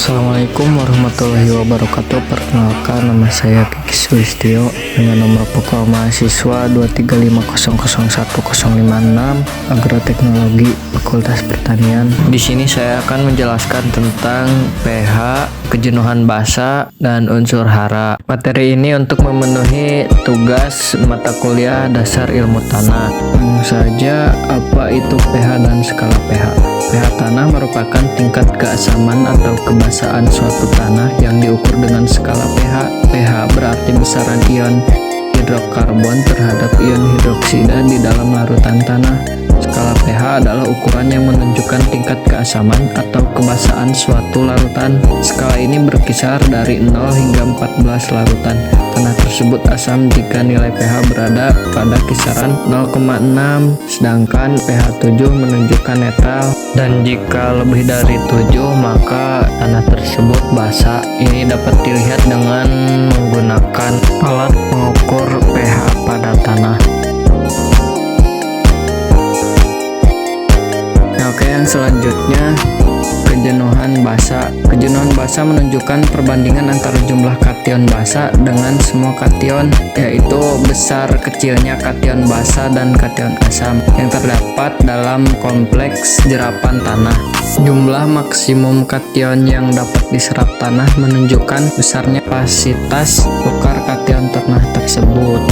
Assalamualaikum warahmatullahi wabarakatuh. Perkenalkan, nama saya Kiki Sulistyo dengan nomor pokok mahasiswa 235001056 Agroteknologi Fakultas Pertanian. Di sini saya akan menjelaskan tentang pH, kejenuhan basa, dan unsur hara. Materi ini untuk memenuhi tugas mata kuliah dasar ilmu tanah. Langsung saja, apa itu pH dan skala pH? pH tanah merupakan tingkat keasaman atau kebasaan suatu tanah yang diukur dengan skala pH. pH berarti besaran ion hidrokarbon terhadap ion hidroksida di dalam larutan tanah. Skala pH adalah ukuran yang menunjukkan tingkat keasaman atau kebasaan suatu larutan. Skala ini berkisar dari 0 hingga 14 larutan. Tanah tersebut asam jika nilai pH berada pada kisaran 0,6, sedangkan pH 7 menunjukkan netral, dan jika lebih dari 7 maka tanah tersebut basa. Ini dapat dilihat dengan menggunakan alat pengukur pH pada tanah. Oke, yang selanjutnya, kejenuhan basa. Kejenuhan basa menunjukkan perbandingan antara jumlah kation basa dengan semua kation, yaitu besar kecilnya kation basa dan kation asam yang terdapat dalam kompleks jerapan tanah. Jumlah maksimum kation yang dapat diserap tanah menunjukkan besarnya kapasitas tukar kation tanah tersebut.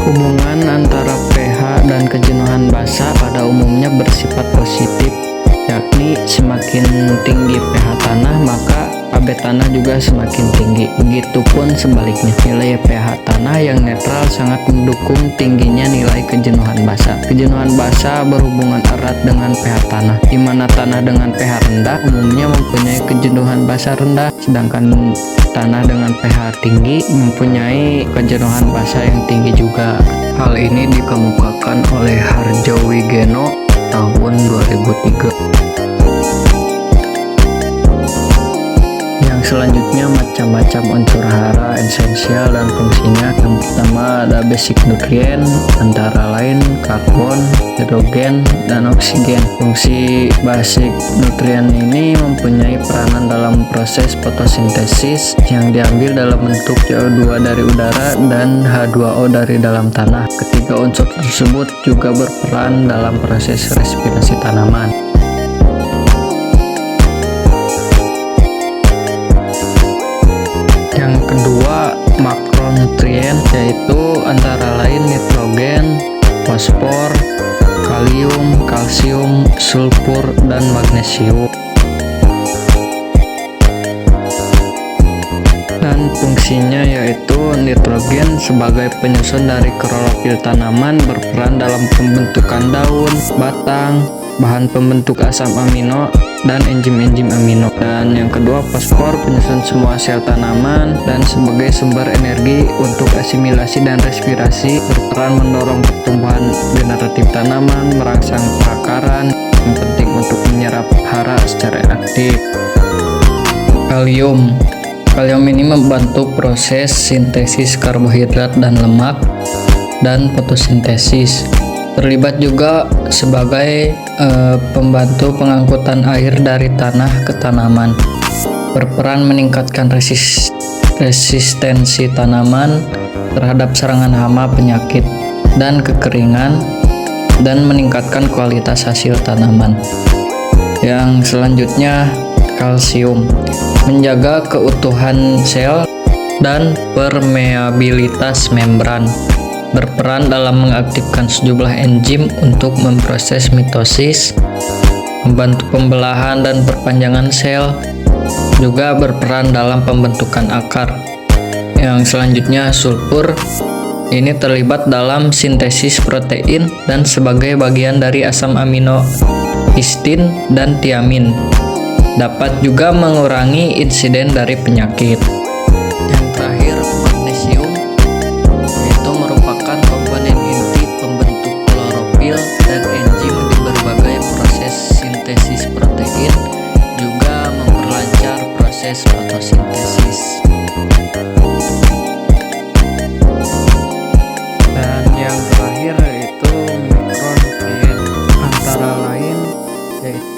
Hubungan antara pH dan kejenuhan basa pada umumnya bersifat positif, yakni semakin tinggi pH tanah maka pH tanah juga semakin tinggi. Begitupun sebaliknya, nilai pH tanah yang netral sangat mendukung tingginya nilai kejenuhan basa. Kejenuhan basa berhubungan erat dengan pH tanah, di mana tanah dengan pH rendah umumnya mempunyai kejenuhan basa rendah, sedangkan tanah dengan pH tinggi mempunyai kejenuhan basa yang tinggi juga. Hal ini dikemukakan oleh Harjowigeno tahun 2003. Yang selanjutnya, macam-macam unsur hara esensial dan fungsinya. Yang pertama ada basic nutrien, antara lain karbon, hidrogen, dan oksigen. Fungsi basic nutrien ini mempunyai peranan dalam proses fotosintesis yang diambil dalam bentuk CO2 dari udara dan H2O dari dalam tanah. Ketiga unsur tersebut juga berperan dalam proses respirasi tanaman. Yang kedua, makronutrien, yaitu antara lain nitrogen, fosfor, kalium, kalsium, sulfur, dan magnesium. Dan fungsinya yaitu nitrogen sebagai penyusun dari klorofil tanaman, berperan dalam pembentukan daun, batang, bahan pembentuk asam amino, dan enzim-enzim amino. Dan yang kedua, fosfor, penyusun semua sel tanaman dan sebagai sumber energi untuk asimilasi dan respirasi, berperan mendorong pertumbuhan generatif tanaman, merangsang perakaran, yang penting untuk menyerap hara secara aktif. Kalium ini membantu proses sintesis karbohidrat dan lemak dan fotosintesis. Terlibat juga sebagai pembantu pengangkutan air dari tanah ke tanaman. Berperan meningkatkan resistensi tanaman terhadap serangan hama, penyakit, dan kekeringan, dan meningkatkan kualitas hasil tanaman. Yang selanjutnya, kalsium menjaga keutuhan sel dan permeabilitas membran. Berperan dalam mengaktifkan sejumlah enzim untuk memproses mitosis, membantu pembelahan dan perpanjangan sel, juga berperan dalam pembentukan akar. Yang selanjutnya, sulfur ini terlibat dalam sintesis protein dan sebagai bagian dari asam amino, histin, dan tiamin. Dapat juga mengurangi insiden dari penyakit. Yang terakhir, magnesium, yaitu merupakan komponen inti pembentuk klorofil dan enzim di berbagai proses sintesis protein, juga memperlancar proses fotosintesis. Dan yang terakhir yaitu mikronutrien, antara lain yaitu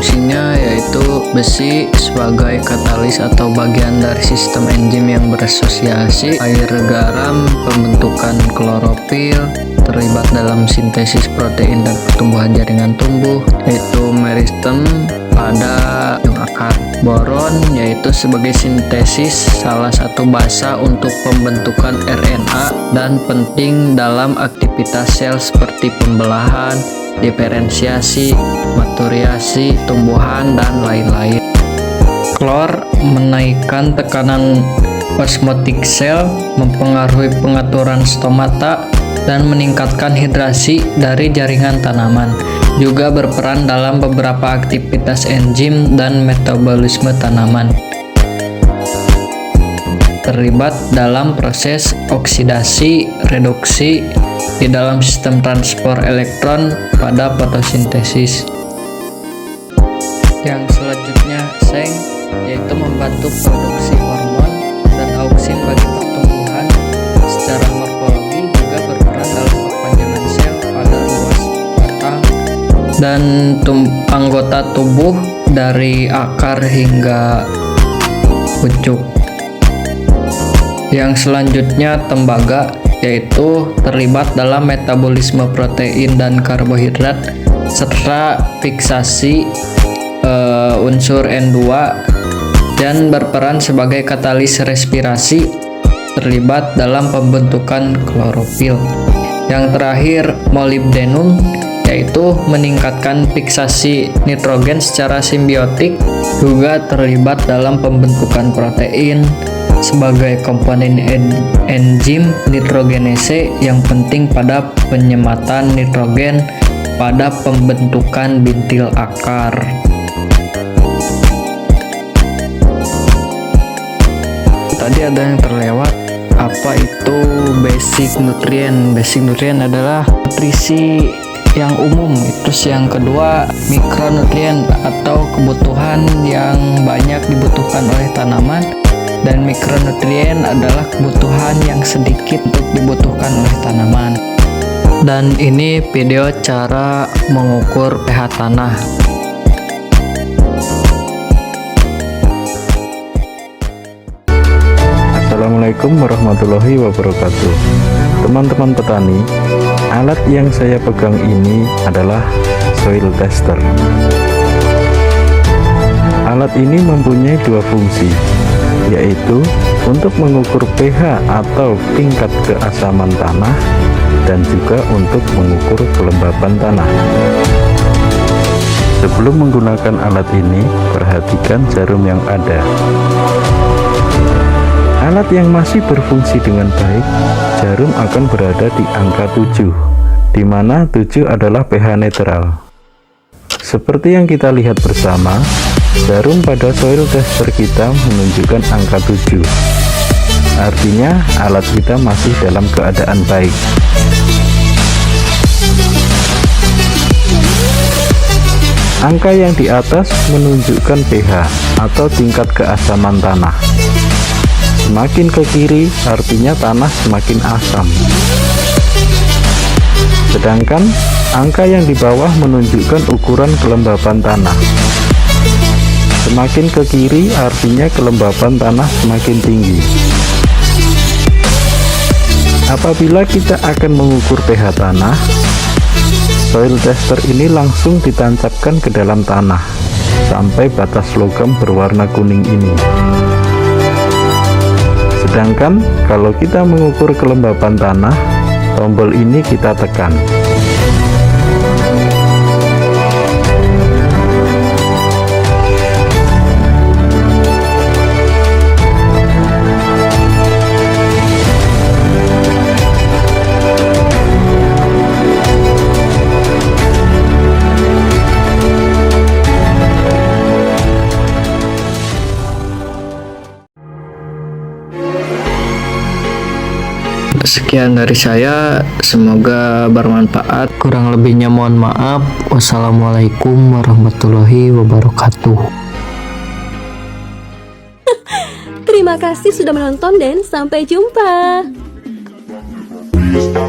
fungsinya yaitu besi sebagai katalis atau bagian dari sistem enzim yang berasosiasi, air, garam, pembentukan klorofil, terlibat dalam sintesis protein dan pertumbuhan jaringan tumbuh, yaitu meristem pada akar. Boron yaitu sebagai sintesis salah satu basa untuk pembentukan RNA dan penting dalam aktivitas sel seperti pembelahan, diferensiasi, maturiasi tumbuhan, dan lain-lain. Klor menaikkan tekanan osmotik sel, mempengaruhi pengaturan stomata, dan meningkatkan hidrasi dari jaringan tanaman. Juga berperan dalam beberapa aktivitas enzim dan metabolisme tanaman. Terlibat dalam proses oksidasi, reduksi di dalam sistem transport elektron pada fotosintesis. Yang selanjutnya, seng, yaitu membantu produksi hormon dan auksin bagi pertumbuhan. Secara morfologi juga berperan dalam perpanjangan sel pada ruas batang dan anggota tubuh dari akar hingga pucuk. Yang selanjutnya, tembaga, yaitu terlibat dalam metabolisme protein dan karbohidrat serta fiksasi unsur N2 dan berperan sebagai katalis respirasi, terlibat dalam pembentukan klorofil. Yang terakhir, molybdenum, yaitu meningkatkan fiksasi nitrogen secara simbiotik, juga terlibat dalam pembentukan protein sebagai komponen enzim nitrogenase yang penting pada penyematan nitrogen pada pembentukan bintil akar. Tadi ada yang terlewat, apa itu basic nutrient? Basic nutrient adalah nutrisi yang umum. Terus yang kedua, mikronutrien atau kebutuhan yang banyak dibutuhkan oleh tanaman, dan mikronutrien adalah kebutuhan yang sedikit untuk dibutuhkan oleh tanaman. Dan ini video cara mengukur pH tanah. Assalamualaikum warahmatullahi wabarakatuh. Teman-teman petani, alat yang saya pegang ini adalah soil tester. Alat ini mempunyai dua fungsi, yaitu untuk mengukur pH atau tingkat keasaman tanah dan juga untuk mengukur kelembapan tanah. Sebelum menggunakan alat ini, perhatikan jarum yang ada. Alat yang masih berfungsi dengan baik, jarum akan berada di angka 7, di mana 7 adalah pH netral. Seperti yang kita lihat bersama, jarum pada soil tester kita menunjukkan angka 7. Artinya alat kita masih dalam keadaan baik. Angka yang di atas menunjukkan pH atau tingkat keasaman tanah. Semakin ke kiri artinya tanah semakin asam. Sedangkan angka yang di bawah menunjukkan ukuran kelembapan tanah. Semakin ke kiri artinya kelembapan tanah semakin tinggi. Apabila kita akan mengukur pH tanah, soil tester ini langsung ditancapkan ke dalam tanah sampai batas logam berwarna kuning ini. Sedangkan kalau kita mengukur kelembapan tanah, tombol ini kita tekan. Sekian dari saya, semoga bermanfaat. Kurang lebihnya mohon maaf. Wassalamualaikum warahmatullahi wabarakatuh. Terima kasih sudah menonton dan sampai jumpa. Bisa